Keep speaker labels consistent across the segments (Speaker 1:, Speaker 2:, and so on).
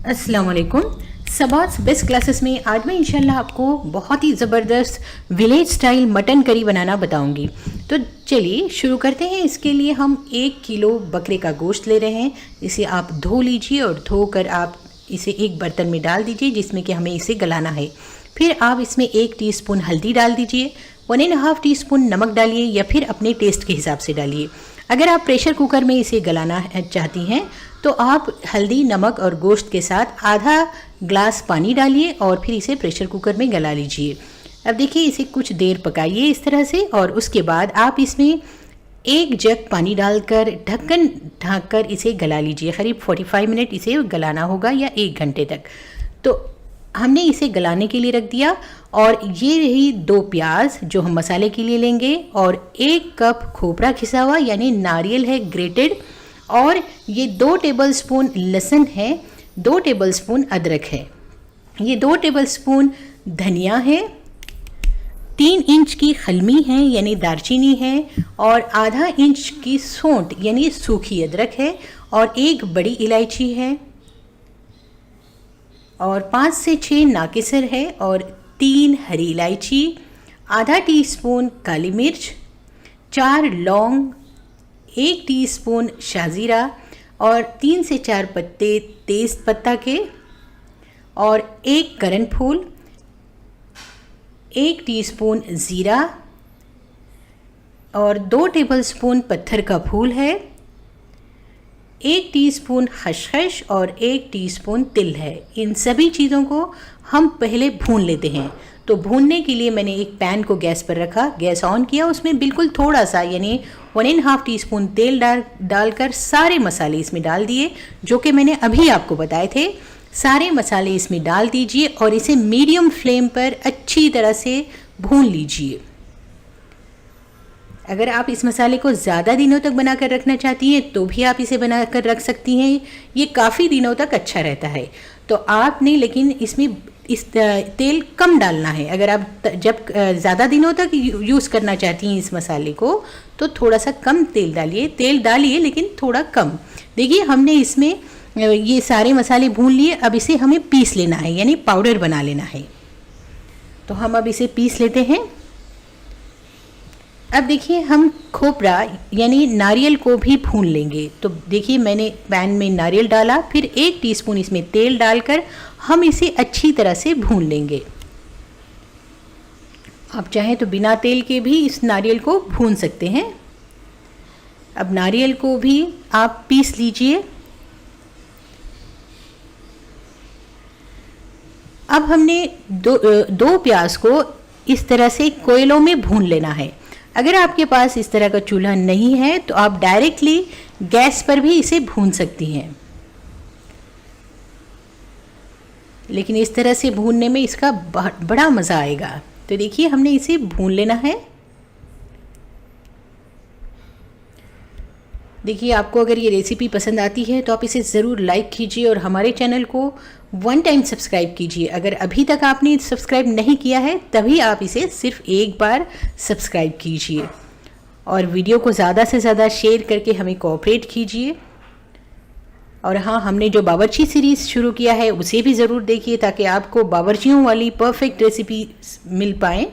Speaker 1: अस्सलाम वालेकुम। सबास best classes में आज मैं इंशाल्लाह आपको बहुत ही ज़बरदस्त विलेज स्टाइल मटन करी बनाना बताऊंगी। तो चलिए शुरू करते हैं। इसके लिए हम 1 किलो बकरे का गोश्त ले रहे हैं। इसे आप धो लीजिए और धोकर आप इसे एक बर्तन में डाल दीजिए जिसमें कि हमें इसे गलाना है। फिर आप इसमें 1 टीस्पून हल्दी डाल दीजिए, 1.5 टीस्पून नमक डालिए या फिर अपने टेस्ट के हिसाब से डालिए। अगर आप प्रेशर कुकर में इसे गलाना चाहती हैं तो आप हल्दी, नमक और गोश्त के साथ आधा ग्लास पानी डालिए और फिर इसे प्रेशर कुकर में गला लीजिए। अब देखिए इसे कुछ देर पकाइए इस तरह से और उसके बाद आप इसमें 1 जग पानी डालकर ढक्कन ढककर इसे गला लीजिए। करीब 45 मिनट इसे गलाना होगा या 1 घंटे तक। तो हमने इसे गलाने के लिए रख दिया और ये रही 2 प्याज जो हम मसाले के लिए लेंगे और 1 कप खोपरा घिसा हुआ यानी नारियल है ग्रेटेड, और ये 2 टेबलस्पून लहसुन है, 2 टेबलस्पून अदरक है, ये 2 टेबलस्पून धनिया है, 3 इंच की खलमी है यानी दालचीनी है और आधा इंच की सौंठ यानी सूखी अदरक है और 1 बड़ी इलायची है और 5 से 6 नाकेसर है और 3 हरी इलायची, आधा टीस्पून काली मिर्च, 4 लौंग, 1 टीस्पून शाजीरा और 3 से 4 पत्ते तेज पत्ता के और 1 करण फूल, 1 टीस्पून ज़ीरा और 2 टेबलस्पून पत्थर का फूल है, 1 टीस्पून खसखस और 1 टीस्पून तिल है। इन सभी चीज़ों को हम पहले भून लेते हैं। तो भूनने के लिए मैंने एक पैन को गैस पर रखा, गैस ऑन किया, उसमें बिल्कुल थोड़ा सा यानी 1.5 टीस्पून तेल डालकर सारे मसाले इसमें डाल दिए जो कि मैंने अभी आपको बताए थे। सारे मसाले इसमें डाल दीजिए और इसे मीडियम फ्लेम पर अच्छी तरह से भून लीजिए। अगर आप इस मसाले को ज़्यादा दिनों तक बनाकर रखना चाहती हैं तो भी आप इसे बनाकर रख सकती हैं, ये काफ़ी दिनों तक अच्छा रहता है। तो आपने लेकिन इसमें तेल कम डालना है। अगर आप जब ज़्यादा दिनों तक यूज़ करना चाहती हैं इस मसाले को तो थोड़ा सा कम तेल डालिए लेकिन थोड़ा कम। देखिए हमने इसमें ये सारे मसाले भून लिए, अब इसे हमें पीस लेना है यानी पाउडर बना लेना है। तो हम अब इसे पीस लेते हैं। अब देखिए हम खोपरा यानी नारियल को भी भून लेंगे। तो देखिए मैंने पैन में नारियल डाला, फिर 1 टीस्पून इसमें तेल डालकर हम इसे अच्छी तरह से भून लेंगे। आप चाहें तो बिना तेल के भी इस नारियल को भून सकते हैं। अब नारियल को भी आप पीस लीजिए। अब हमने दो प्याज को इस तरह से कोयलों में भून लेना है। अगर आपके पास इस तरह का चूल्हा नहीं है तो आप डायरेक्टली गैस पर भी इसे भून सकती हैं, लेकिन इस तरह से भूनने में इसका बड़ा मज़ा आएगा। तो देखिए हमने इसे भून लेना है। देखिए आपको अगर ये रेसिपी पसंद आती है तो आप इसे ज़रूर लाइक कीजिए और हमारे चैनल को 1 टाइम सब्सक्राइब कीजिए। अगर अभी तक आपने सब्सक्राइब नहीं किया है तभी आप इसे सिर्फ एक बार सब्सक्राइब कीजिए और वीडियो को ज़्यादा से ज़्यादा शेयर करके हमें कोऑपरेट कीजिए। और हाँ, हमने जो बावर्ची सीरीज़ शुरू किया है उसे भी ज़रूर देखिए ताकि आपको बावर्चियों वाली परफेक्ट रेसिपी मिल पाए।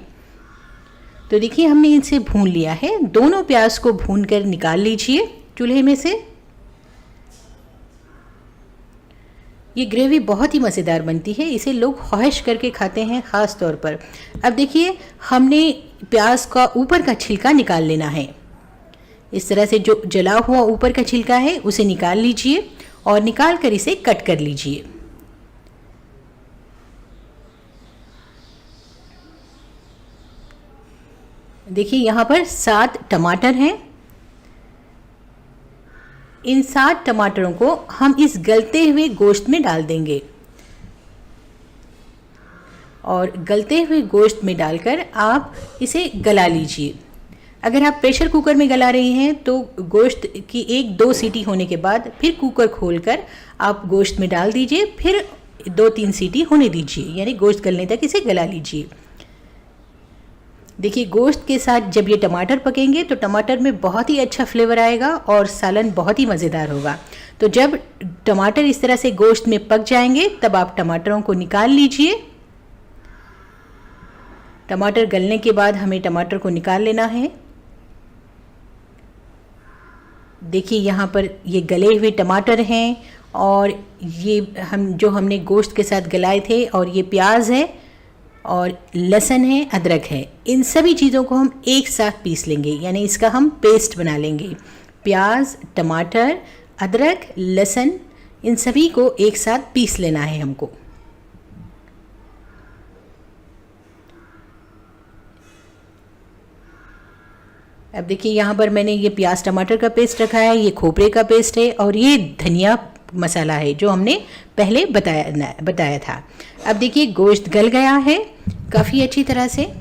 Speaker 1: तो देखिए हमने इसे भून लिया है। दोनों प्याज को भून कर निकाल लीजिए चूल्हे में से। ये ग्रेवी बहुत ही मज़ेदार बनती है, इसे लोग ख्वाहिश करके खाते हैं ख़ास तौर पर। अब देखिए हमने प्याज का ऊपर का छिलका निकाल लेना है। इस तरह से जो जला हुआ ऊपर का छिलका है उसे निकाल लीजिए और निकाल कर इसे कट कर लीजिए। देखिए यहाँ पर 7 टमाटर हैं। इन 7 टमाटरों को हम इस गलते हुए गोश्त में डाल देंगे और गलते हुए गोश्त में डालकर आप इसे गला लीजिए। अगर आप प्रेशर कुकर में गला रही हैं तो गोश्त की 1-2 सीटी होने के बाद फिर कुकर खोलकर आप गोश्त में डाल दीजिए, फिर 2-3 सीटी होने दीजिए यानी गोश्त गलने तक इसे गला लीजिए। देखिए गोश्त के साथ जब ये टमाटर पकेंगे तो टमाटर में बहुत ही अच्छा फ्लेवर आएगा और सालन बहुत ही मज़ेदार होगा। तो जब टमाटर इस तरह से गोश्त में पक जाएंगे तब आप टमाटरों को निकाल लीजिए। टमाटर गलने के बाद हमें टमाटर को निकाल लेना है। देखिए यहाँ पर ये गले हुए टमाटर हैं और ये हमने गोश्त के साथ गलाए थे, और ये प्याज है और लहसुन है, अदरक है। इन सभी चीज़ों को हम एक साथ पीस लेंगे, यानी इसका हम पेस्ट बना लेंगे। प्याज, टमाटर, अदरक, लहसुन, इन सभी को एक साथ पीस लेना है हमको। अब देखिए यहाँ पर मैंने ये प्याज टमाटर का पेस्ट रखा है, ये खोपरे का पेस्ट है, और ये धनिया मसाला है जो हमने पहले बताया था। अब देखिए गोश्त गल गया है काफ़ी अच्छी तरह से।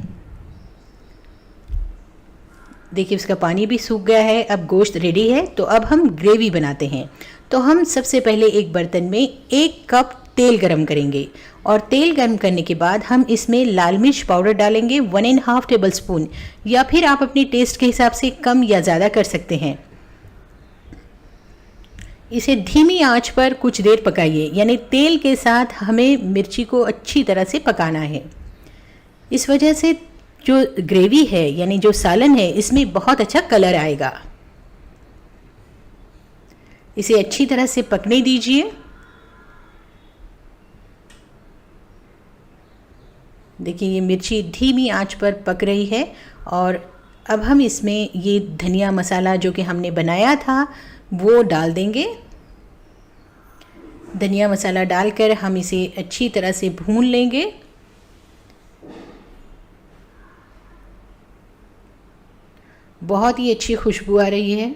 Speaker 1: देखिए उसका पानी भी सूख गया है। अब गोश्त रेडी है, तो अब हम ग्रेवी बनाते हैं। तो हम सबसे पहले एक बर्तन में 1 कप तेल गरम करेंगे, और तेल गरम करने के बाद हम इसमें लाल मिर्च पाउडर डालेंगे 1.5 टेबल स्पून, या फिर आप अपने टेस्ट के हिसाब से कम या ज़्यादा कर सकते हैं। इसे धीमी आंच पर कुछ देर पकाइए, यानी तेल के साथ हमें मिर्ची को अच्छी तरह से पकाना है। इस वजह से जो ग्रेवी है यानी जो सालन है इसमें बहुत अच्छा कलर आएगा। इसे अच्छी तरह से पकने दीजिए। देखिए ये मिर्ची धीमी आंच पर पक रही है, और अब हम इसमें ये धनिया मसाला जो कि हमने बनाया था वो डाल देंगे। धनिया मसाला डालकर हम इसे अच्छी तरह से भून लेंगे। बहुत ही अच्छी खुशबू आ रही है।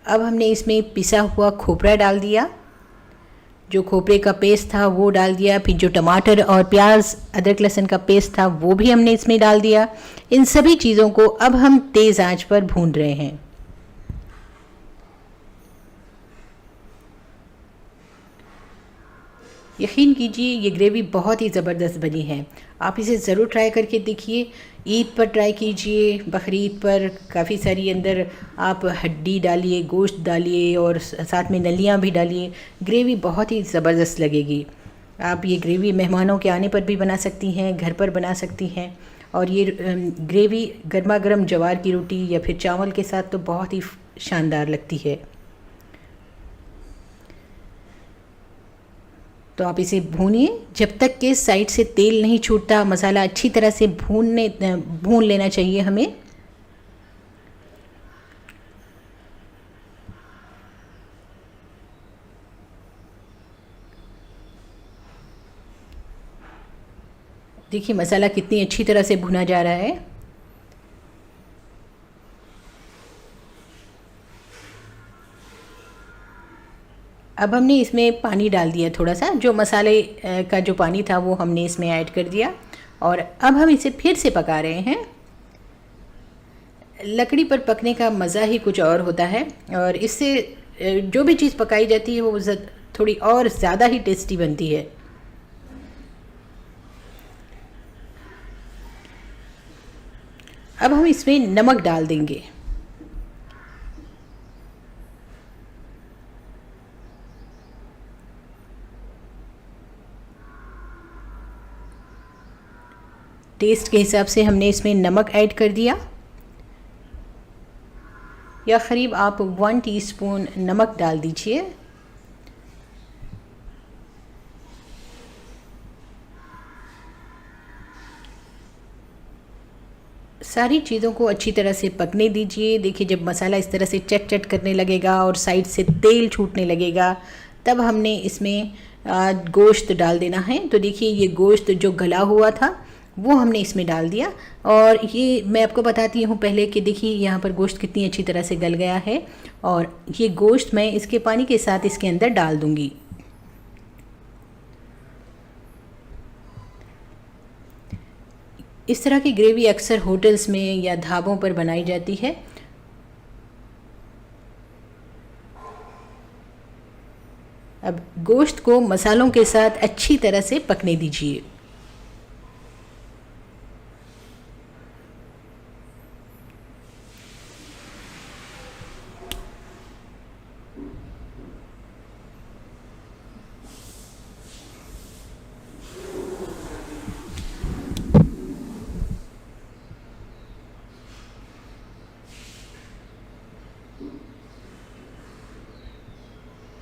Speaker 1: अब हमने इसमें पिसा हुआ खोपरा डाल दिया, जो खोपरे का पेस्ट था वो डाल दिया। फिर जो टमाटर और प्याज, अदरक, लहसुन का पेस्ट था वो भी हमने इसमें डाल दिया। इन सभी चीज़ों को अब हम तेज़ आंच पर भून रहे हैं। यकीन कीजिए ये ग्रेवी बहुत ही ज़बरदस्त बनी है। आप इसे ज़रूर ट्राई करके देखिए। ईद पर ट्राई कीजिए, बकरीद पर काफ़ी सारी अंदर आप हड्डी डालिए, गोश्त डालिए और साथ में नलियाँ भी डालिए। ग्रेवी बहुत ही ज़बरदस्त लगेगी। आप ये ग्रेवी मेहमानों के आने पर भी बना सकती हैं, घर पर बना सकती हैं। और ये ग्रेवी गर्मा गर्म ज्वार की रोटी या फिर चावल के साथ तो बहुत ही शानदार लगती है। तो आप इसे भूनिए जब तक कि साइड से तेल नहीं छूटता। मसाला अच्छी तरह से भून लेना चाहिए हमें। देखिए मसाला कितनी अच्छी तरह से भुना जा रहा है। अब हमने इसमें पानी डाल दिया थोड़ा सा, जो मसाले का जो पानी था वो हमने इसमें ऐड कर दिया, और अब हम इसे फिर से पका रहे हैं। लकड़ी पर पकने का मज़ा ही कुछ और होता है, और इससे जो भी चीज़ पकाई जाती है वो थोड़ी और ज़्यादा ही टेस्टी बनती है। अब हम इसमें नमक डाल देंगे। टेस्ट के हिसाब से हमने इसमें नमक ऐड कर दिया, या करीब आप 1 टीस्पून नमक डाल दीजिए। सारी चीज़ों को अच्छी तरह से पकने दीजिए। देखिए जब मसाला इस तरह से चट चट करने लगेगा और साइड से तेल छूटने लगेगा, तब हमने इसमें गोश्त डाल देना है। तो देखिए ये गोश्त जो गला हुआ था वो हमने इसमें डाल दिया, और ये मैं आपको बताती हूँ पहले कि देखिए यहाँ पर गोश्त कितनी अच्छी तरह से गल गया है, और ये गोश्त मैं इसके पानी के साथ इसके अंदर डाल दूँगी। इस तरह की ग्रेवी अक्सर होटल्स में या ढाबों पर बनाई जाती है। अब गोश्त को मसालों के साथ अच्छी तरह से पकने दीजिए।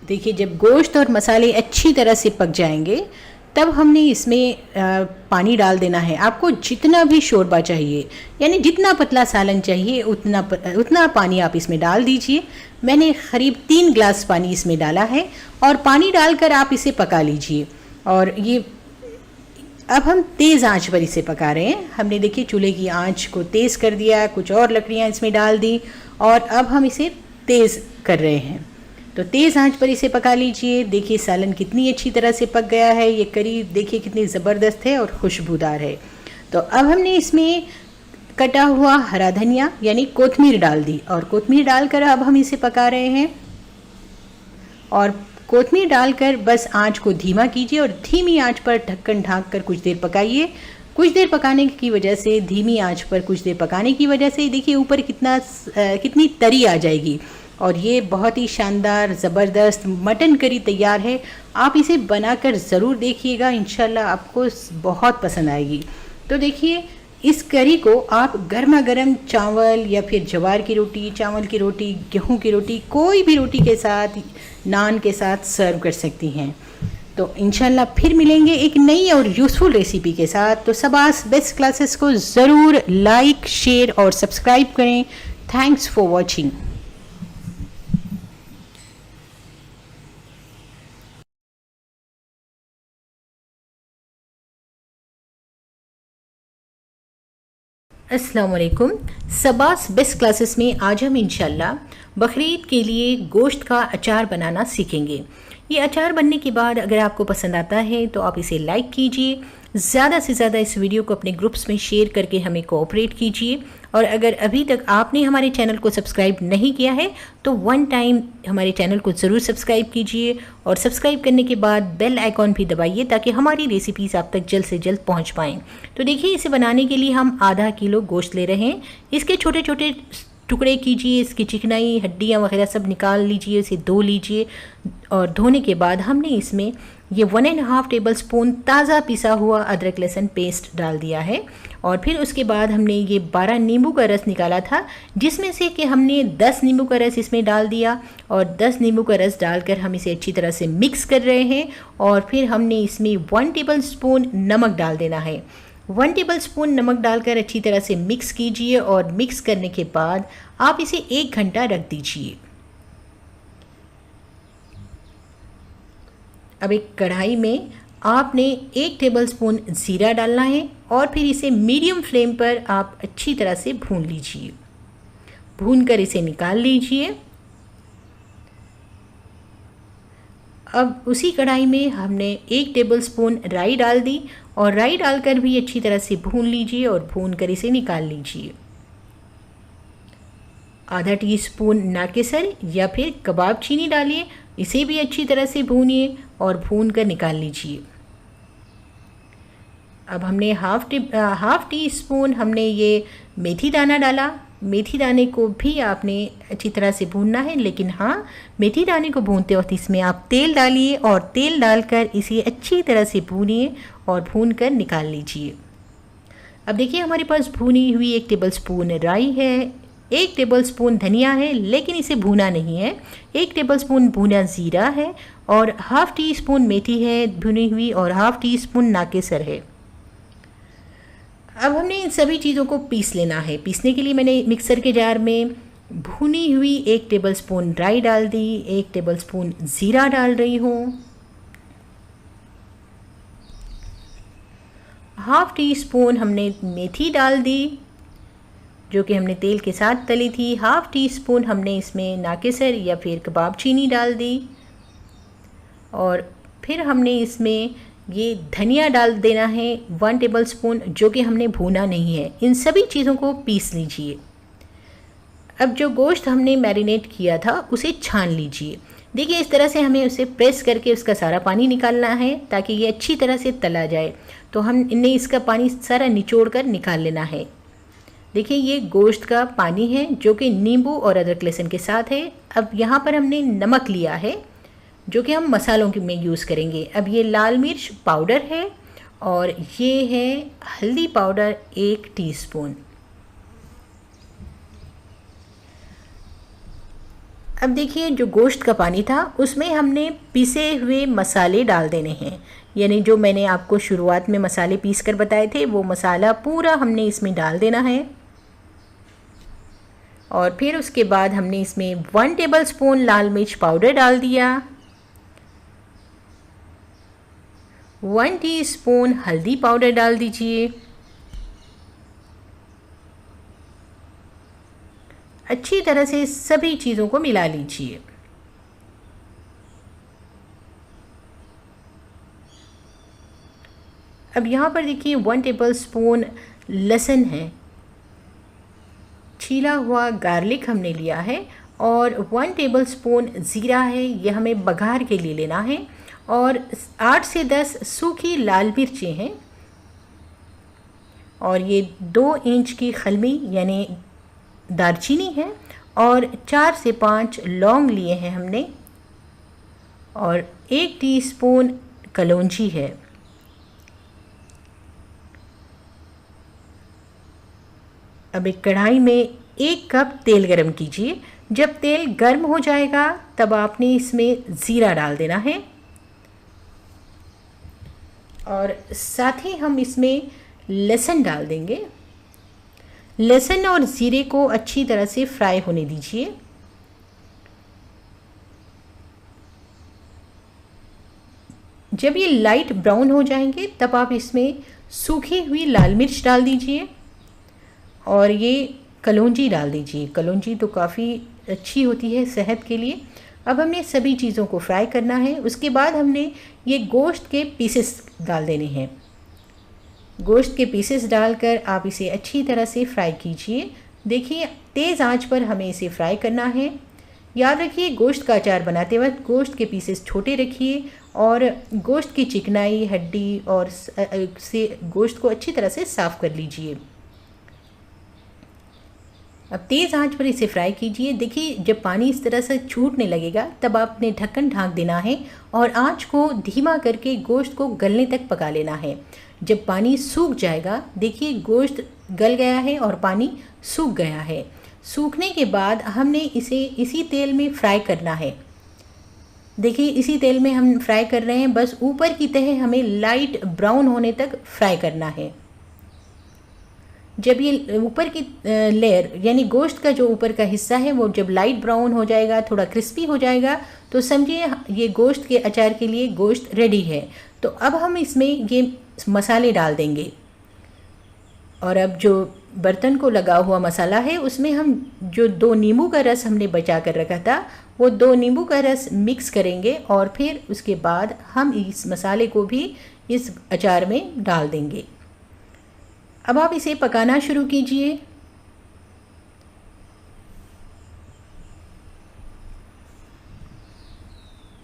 Speaker 1: देखिए जब गोश्त और मसाले अच्छी तरह से पक जाएंगे तब हमने इसमें पानी डाल देना है। आपको जितना भी शोरबा चाहिए, यानी जितना पतला सालन चाहिए उतना पानी आप इसमें डाल दीजिए। मैंने करीब 3 गिलास पानी इसमें डाला है और पानी डालकर आप इसे पका लीजिए। और ये अब हम तेज़ आंच पर इसे पका रहे हैं। हमने देखिए चूल्हे की आंच को तेज़ कर दिया, कुछ और लकड़ियाँ इसमें डाल दी और अब हम इसे तेज़ कर रहे हैं। तो तेज़ आंच पर इसे पका लीजिए। देखिए सालन कितनी अच्छी तरह से पक गया है। ये करी देखिए कितनी ज़बरदस्त है और खुशबूदार है। तो अब हमने इसमें कटा हुआ हरा धनिया यानी कोतमीर डाल दी और कोतमीर डालकर अब हम इसे पका रहे हैं। और कोतमीर डालकर बस आंच को धीमा कीजिए और धीमी आंच पर ढक्कन ढाँक कर कुछ देर पकाइए। कुछ देर पकाने की वजह से, धीमी आंच पर कुछ देर पकाने की वजह से देखिए ऊपर कितनी तरी आ जाएगी और ये बहुत ही शानदार ज़बरदस्त मटन करी तैयार है। आप इसे बनाकर ज़रूर देखिएगा, इंशाल्लाह आपको बहुत पसंद आएगी। तो देखिए इस करी को आप गर्मा गर्म चावल या फिर ज्वार की रोटी, चावल की रोटी, गेहूं की रोटी, कोई भी रोटी के साथ, नान के साथ सर्व कर सकती हैं। तो इंशाल्लाह फिर मिलेंगे एक नई और यूज़फुल रेसिपी के साथ। तो शबास बेस्ट क्लासेस को ज़रूर लाइक, शेयर और सब्सक्राइब करें। Thanks for watching. अस्सलाम वालेकुम। शबास बेस्ट क्लासेस में आज हम इंशाल्लाह बकरीद के लिए गोश्त का अचार बनाना सीखेंगे। ये अचार बनने के बाद अगर आपको पसंद आता है तो आप इसे लाइक कीजिए, ज़्यादा से ज़्यादा इस वीडियो को अपने ग्रुप्स में शेयर करके हमें कोऑपरेट कीजिए। और अगर अभी तक आपने हमारे चैनल को सब्सक्राइब नहीं किया है तो वन टाइम हमारे चैनल को ज़रूर सब्सक्राइब कीजिए और सब्सक्राइब करने के बाद बेल आइकॉन भी दबाइए ताकि हमारी रेसिपीज़ आप तक जल्द से जल्द पहुंच पाएँ। तो देखिए इसे बनाने के लिए हम आधा किलो गोश्त ले रहे हैं। इसके छोटे छोटे टुकड़े कीजिए, इसकी चिकनाई हड्डियाँ वगैरह सब निकाल लीजिए, इसे धो लीजिए। और धोने के बाद हमने इसमें ये 1.5 टेबल स्पून ताज़ा पिसा हुआ अदरक लहसुन पेस्ट डाल दिया है। और फिर उसके बाद हमने ये 12 नींबू का रस निकाला था, जिसमें से कि हमने 10 नींबू का रस इसमें डाल दिया और 10 नींबू का रस डालकर हम इसे अच्छी तरह से मिक्स कर रहे हैं। और फिर हमने इसमें 1 टेबल स्पून नमक डाल देना है। 1 टेबल स्पून नमक डालकर अच्छी तरह से मिक्स कीजिए और मिक्स करने के बाद आप इसे 1 घंटा रख दीजिए। अब एक कढ़ाई में आपने 1 टेबल स्पून ज़ीरा डालना है और फिर इसे मीडियम फ्लेम पर आप अच्छी तरह से भून लीजिए। भूनकर इसे निकाल लीजिए। अब उसी कढ़ाई में हमने 1 टेबल स्पून राई डाल दी और राई डालकर भी अच्छी तरह से भून लीजिए और भूनकर इसे निकाल लीजिए। आधा टीस्पून नाकेसर या फिर कबाब चीनी डालिए, इसे भी अच्छी तरह से भूनिए और भून कर निकाल लीजिए। अब हमने हाफ टी स्पून हमने ये मेथी दाना डाला। मेथी दाने को भी आपने अच्छी तरह से भूनना है, लेकिन हाँ, मेथी दाने को भूनते वक्त इसमें आप तेल डालिए और तेल डालकर इसे अच्छी तरह से भूनिए और भून कर निकाल लीजिए। अब देखिए हमारे पास भुनी हुई 1 टेबल स्पून राई है, 1 टेबल स्पून धनिया है लेकिन इसे भूना नहीं है, 1 टेबल स्पून भुना ज़ीरा है और हाफ़ टी स्पून मेथी है भुनी हुई और हाफ़ टी स्पून नाकेसर है। अब हमने इन सभी चीज़ों को पीस लेना है। पीसने के लिए मैंने मिक्सर के जार में भुनी हुई 1 टेबल स्पून राई डाल दी, 1 टेबल स्पून ज़ीरा डाल रही हूँ, हाफ़ टी स्पून हमने मेथी डाल दी जो कि हमने तेल के साथ तली थी, हाफ़ टी स्पून हमने इसमें नाकेसर या फिर कबाब चीनी डाल दी और फिर हमने इसमें ये धनिया डाल देना है 1 टेबल स्पून जो कि हमने भूना नहीं है। इन सभी चीज़ों को पीस लीजिए। अब जो गोश्त हमने मैरिनेट किया था उसे छान लीजिए। देखिए इस तरह से हमें उसे प्रेस करके उसका सारा पानी निकालना है ताकि ये अच्छी तरह से तला जाए। तो हम इन्हें इसका पानी सारा निचोड़ कर निकाल लेना है। देखिए ये गोश्त का पानी है जो कि नींबू और अदरक लहसुन के साथ है। अब यहाँ पर हमने नमक लिया है जो कि हम मसालों में यूज़ करेंगे। अब ये लाल मिर्च पाउडर है और ये है हल्दी पाउडर 1 टीस्पून। अब देखिए जो गोश्त का पानी था उसमें हमने पिसे हुए मसाले डाल देने हैं, यानी जो मैंने आपको शुरुआत में मसाले पीस कर बताए थे वो मसाला पूरा हमने इसमें डाल देना है। और फिर उसके बाद हमने इसमें 1 टेबलस्पून लाल मिर्च पाउडर डाल दिया, 1 टीस्पून हल्दी पाउडर डाल दीजिए, अच्छी तरह से सभी चीज़ों को मिला लीजिए। अब यहाँ पर देखिए 1 टेबलस्पून लहसुन है, छीला हुआ गार्लिक हमने लिया है, और 1 टेबलस्पून ज़ीरा है, यह हमें बघार के लिए लेना है, और 8 से 10 सूखी लाल मिर्चें हैं, और ये 2 इंच की खलमी यानी दालचीनी है, और 4 से 5 लौंग लिए हैं हमने, और 1 टीस्पून कलौंजी है। अब एक कढ़ाई में 1 कप तेल गरम कीजिए। जब तेल गर्म हो जाएगा तब आपने इसमें ज़ीरा डाल देना है, और साथ ही हम इसमें लहसुन डाल देंगे। लहसुन और ज़ीरे को अच्छी तरह से फ्राई होने दीजिए। जब ये लाइट ब्राउन हो जाएंगे तब आप इसमें सूखी हुई लाल मिर्च डाल दीजिए, और ये कलौंजी डाल दीजिए। कलौंजी तो काफ़ी अच्छी होती है सेहत के लिए। अब हमने सभी चीज़ों को फ्राई करना है। उसके बाद हमने ये गोश्त के पीसेस डाल देने हैं। गोश्त के पीसेस डालकर आप इसे अच्छी तरह से फ्राई कीजिए। देखिए तेज़ आंच पर हमें इसे फ्राई करना है। याद रखिए गोश्त का अचार बनाते वक्त गोश्त के पीसेस छोटे रखिए, और गोश्त की चिकनाई, हड्डी और से गोश्त को अच्छी तरह से साफ़ कर लीजिए। अब तेज़ आंच पर इसे फ्राई कीजिए। देखिए जब पानी इस तरह से छूटने लगेगा तब आपने ढक्कन ढाँक देना है, और आंच को धीमा करके गोश्त को गलने तक पका लेना है। जब पानी सूख जाएगा, देखिए गोश्त गल गया है और पानी सूख गया है। सूखने के बाद हमने इसे इसी तेल में फ्राई करना है। देखिए इसी तेल में हम फ्राई कर रहे हैं, बस ऊपर की तह हमें लाइट ब्राउन होने तक फ्राई करना है। जब ये ऊपर की लेयर यानी गोश्त का जो ऊपर का हिस्सा है वो जब लाइट ब्राउन हो जाएगा, थोड़ा क्रिस्पी हो जाएगा, तो समझिए ये गोश्त के अचार के लिए गोश्त रेडी है। तो अब हम इसमें ये मसाले डाल देंगे, और अब जो बर्तन को लगा हुआ मसाला है उसमें हम जो 2 नींबू का रस हमने बचा कर रखा था वो 2 नींबू का रस मिक्स करेंगे, और फिर उसके बाद हम इस मसाले को भी इस अचार में डाल देंगे। अब आप इसे पकाना शुरू कीजिए।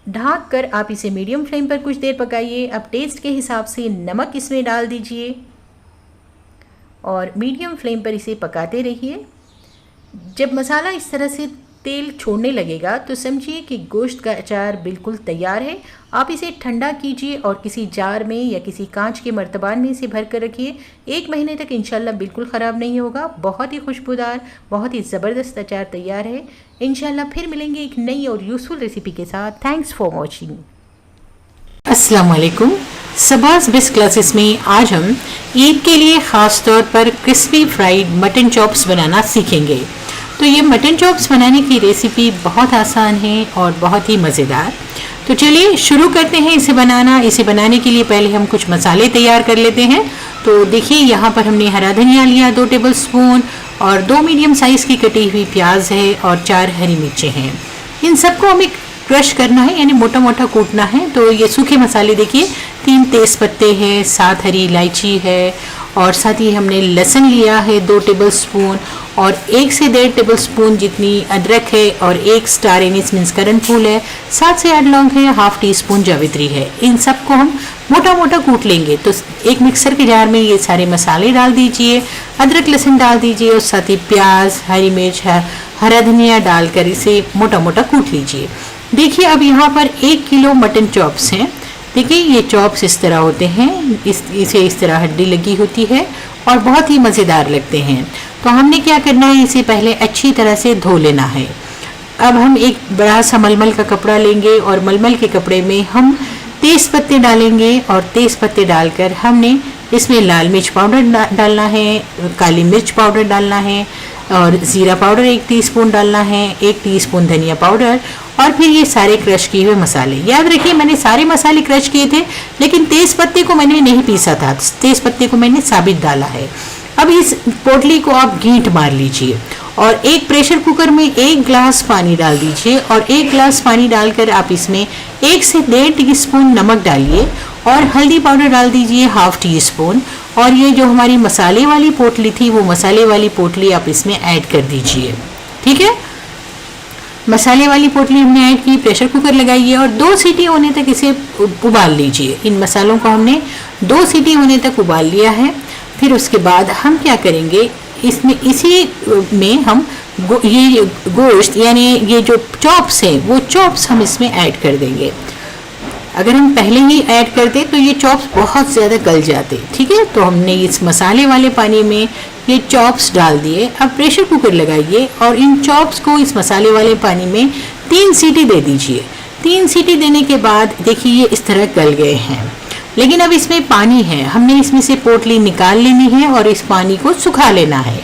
Speaker 1: ढक कर आप इसे मीडियम फ्लेम पर कुछ देर पकाइए। अब टेस्ट के हिसाब से नमक इसमें डाल दीजिए, और मीडियम फ्लेम पर इसे पकाते रहिए। जब मसाला इस तरह से तेल छोड़ने लगेगा तो समझिए कि गोश्त का अचार बिल्कुल तैयार है। आप इसे ठंडा कीजिए और किसी जार में या किसी कांच के मर्तबान में इसे भर कर रखिए। 1 महीने तक इंशाल्लाह बिल्कुल ख़राब नहीं होगा। बहुत ही खुशबूदार, बहुत ही ज़बरदस्त अचार तैयार है। इंशाल्लाह फिर मिलेंगे एक नई और यूज़फुल रेसिपी के साथ। Thanks for watching. अस्सलाम वालेकुम। सबास बेस्ट क्लासेस में आज हम ईद के लिए ख़ास तौर पर क्रिस्पी फ्राइड मटन चॉप्स बनाना सीखेंगे। तो ये मटन चॉप्स बनाने की रेसिपी बहुत आसान है और बहुत ही मज़ेदार। तो चलिए शुरू करते हैं इसे बनाना। इसे बनाने के लिए पहले हम कुछ मसाले तैयार कर लेते हैं। तो देखिए यहाँ पर हमने हरा धनिया लिया 2 टेबलस्पून, और 2 मीडियम साइज़ की कटी हुई प्याज है, और 4 हरी मिर्चें हैं। इन सबको हमें क्रश करना है, यानी मोटा मोटा कूटना है। तो ये सूखे मसाले देखिए 3 तेज़ पत्ते हैं, 7 हरी इलायची है, और साथ ही हमने लहसुन लिया है 2 टेबलस्पून, और 1 से 1.5 टेबलस्पून जितनी अदरक है, और 1 स्टार एनिस मीन्स करणफूल है, 7 से 8 लौंग है, ½ टीस्पून जावित्री है। इन सबको हम मोटा मोटा कूट लेंगे। तो एक मिक्सर के जार में ये सारे मसाले डाल दीजिए, अदरक लहसुन डाल दीजिए, और साथ ही प्याज, हरी मिर्च, हरा धनिया डालकर इसे मोटा मोटा कूट लीजिए। देखिए अब यहाँ पर 1 किलो मटन चॉप्स हैं। देखिए ये चॉप्स इस तरह होते हैं, इसे इस तरह हड्डी लगी होती है और बहुत ही मज़ेदार लगते हैं। तो हमने क्या करना है, इसे पहले अच्छी तरह से धो लेना है। अब हम एक बड़ा सा मलमल का कपड़ा लेंगे और मलमल के कपड़े में हम तेज़ पत्ते डालेंगे और तेज़ पत्ते डालकर हमने इसमें लाल मिर्च पाउडर डालना है, काली मिर्च पाउडर डालना है और ज़ीरा पाउडर 1 टीस्पून डालना है, 1 टीस्पून धनिया पाउडर और फिर ये सारे क्रश किए हुए मसाले। याद रखिए मैंने सारे मसाले क्रश किए थे, लेकिन तेज़ पत्ते को मैंने नहीं पीसा था, तेज़ पत्ते को मैंने साबित डाला है। अब इस पोटली को आप गींट मार लीजिए और एक प्रेशर कुकर में 1 गिलास पानी डाल दीजिए और 1 गिलास पानी डालकर आप इसमें 1 से 1.5 टीस्पून नमक डालिए और हल्दी पाउडर डाल दीजिए 1/2 टीस्पून और ये जो हमारी मसाले वाली पोटली थी वो मसाले वाली पोटली आप इसमें ऐड कर दीजिए। ठीक है, मसाले वाली पोटली हमने ऐड की, प्रेशर कुकर लगाइए और 2 सीटी होने तक इसे उबाल लीजिए। इन मसालों को हमने 2 सीटी होने तक उबाल लिया है। फिर उसके बाद हम क्या करेंगे, इसमें इसी में हम ये गोश्त यानी ये जो चॉप्स हैं वो चॉप्स हम इसमें ऐड कर देंगे। अगर हम पहले ही ऐड करते तो ये चॉप्स बहुत ज़्यादा गल जाते। ठीक है, तो हमने इस मसाले वाले पानी में ये चॉप्स डाल दिए। अब प्रेशर कुकर लगाइए और इन चॉप्स को इस मसाले वाले पानी में 3 सीटी दे दीजिए। 3 सीटी देने के बाद देखिए ये इस तरह गल गए हैं, लेकिन अब इसमें पानी है, हमने इसमें से पोटली निकाल लेनी है और इस पानी को सुखा लेना है।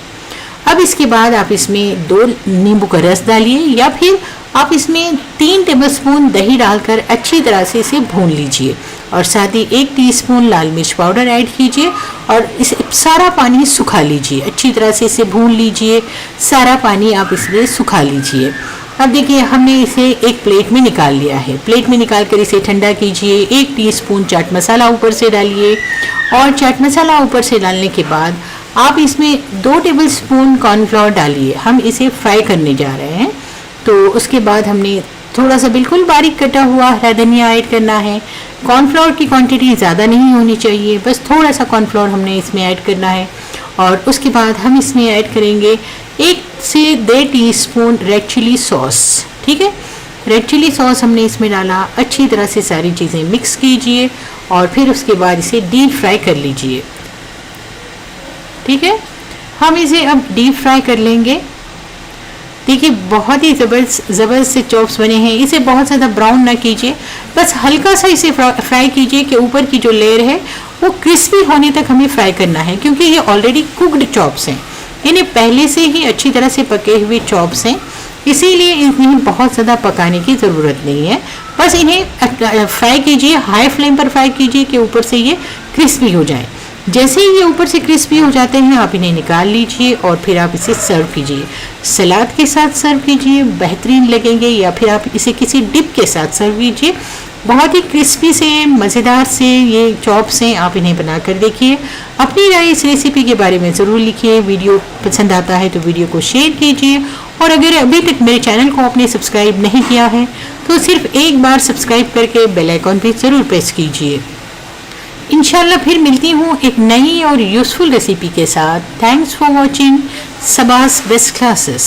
Speaker 1: अब इसके बाद आप इसमें 2 नींबू का रस डालिए या फिर आप इसमें 3 टेबलस्पून दही डालकर अच्छी तरह से इसे भून लीजिए और साथ ही 1 टीस्पून लाल मिर्च पाउडर ऐड कीजिए और इस सारा पानी सुखा लीजिए। अच्छी तरह से इसे भून लीजिए, सारा पानी आप इसमें सुखा लीजिए। अब देखिए हमने इसे एक प्लेट में निकाल लिया है। प्लेट में निकाल कर इसे ठंडा कीजिए। 1 टीस्पून चाट मसाला ऊपर से डालिए और चाट मसाला ऊपर से डालने के बाद आप इसमें 2 टेबलस्पून कॉर्नफ्लोर डालिए। हम इसे फ्राई करने जा रहे हैं, तो उसके बाद हमने थोड़ा सा बिल्कुल बारीक कटा हुआ हरा धनिया ऐड करना है। कॉर्नफ्लोर की क्वांटिटी ज़्यादा नहीं होनी चाहिए, बस थोड़ा सा कॉर्नफ्लोर हमने इसमें ऐड करना है। और उसके बाद हम इसमें ऐड करेंगे 1 से 1.5 टीस्पून रेड चिली सॉस। ठीक है, रेड चिली सॉस हमने इसमें डाला। अच्छी तरह से सारी चीज़ें मिक्स कीजिए और फिर उसके बाद इसे डीप फ्राई कर लीजिए। ठीक है, हम इसे अब डीप फ्राई कर लेंगे। देखिए बहुत ही ज़बरदस्त से चॉप्स बने हैं। इसे बहुत ज़्यादा ब्राउन ना कीजिए, बस हल्का सा इसे फ्राई कीजिए कि ऊपर की जो लेयर है वो क्रिस्पी होने तक हमें फ्राई करना है, क्योंकि ये ऑलरेडी कुक्ड चॉप्स हैं, इन्हें पहले से ही अच्छी तरह से पके हुए चॉप्स हैं, इसीलिए इन्हें बहुत ज़्यादा पकाने की ज़रूरत नहीं है। बस इन्हें फ्राई कीजिए, हाई फ्लेम पर फ्राई कीजिए कि ऊपर से ये क्रिस्पी हो जाए। जैसे ही ये ऊपर से क्रिस्पी हो जाते हैं आप इन्हें निकाल लीजिए और फिर आप इसे सर्व कीजिए। सलाद के साथ सर्व कीजिए, बेहतरीन लगेंगे, या फिर आप इसे किसी डिप के साथ सर्व कीजिए। बहुत ही क्रिस्पी से मज़ेदार से ये चॉप्स हैं, आप इन्हें बनाकर देखिए। अपनी राय इस रेसिपी के बारे में ज़रूर लिखिए। वीडियो पसंद आता है तो वीडियो को शेयर कीजिए और अगर अभी तक मेरे चैनल को आपने सब्सक्राइब नहीं किया है तो सिर्फ एक बार सब्सक्राइब करके बेल आइकॉन भी ज़रूर प्रेस कीजिए। इंशाल्लाह फिर मिलती हूँ एक नई और यूज़फुल रेसिपी के साथ। Thanks for watching सबास best classes.